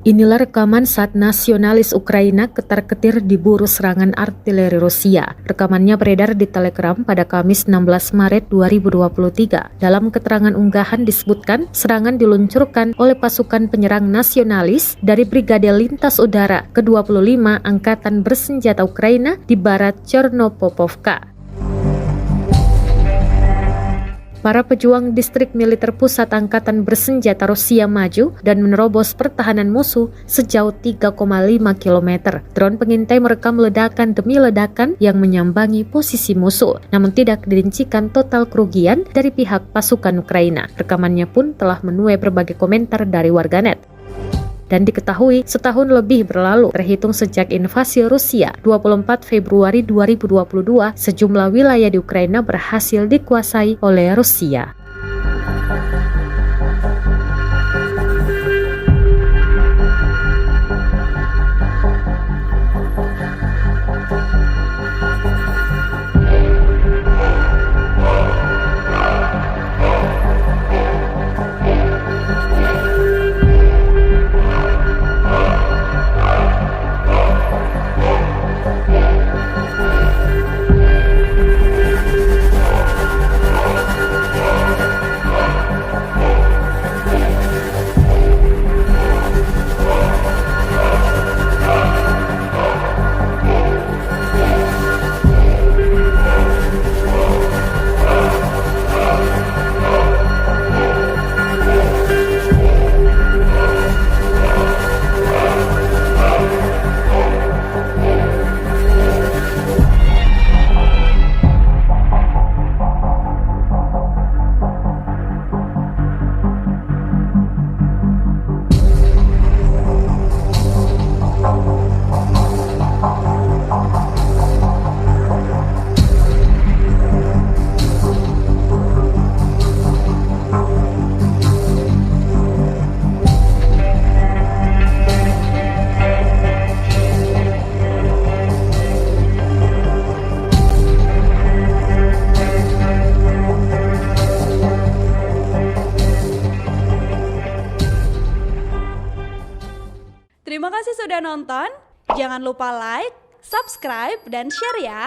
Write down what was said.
Inilah rekaman saat nasionalis Ukraina ketar-ketir diburu serangan artileri Rusia. Rekamannya beredar di Telegram pada Kamis 16 Maret 2023. Dalam keterangan unggahan disebutkan serangan diluncurkan oleh pasukan penyerang nasionalis dari Brigade Lintas Udara ke-25 Angkatan Bersenjata Ukraina di barat Chernopopovka. Para pejuang distrik militer pusat Angkatan Bersenjata Rusia maju dan menerobos pertahanan musuh sejauh 3,5 km. Drone pengintai merekam ledakan demi ledakan yang menyambangi posisi musuh, namun tidak dirincikan total kerugian dari pihak pasukan Ukraina. Rekamannya pun telah menuai berbagai komentar dari warganet. Dan diketahui setahun lebih berlalu terhitung sejak invasi Rusia 24 Februari 2022, sejumlah wilayah di Ukraina berhasil dikuasai oleh Rusia. Terima kasih sudah nonton. Jangan lupa like, subscribe, dan share ya.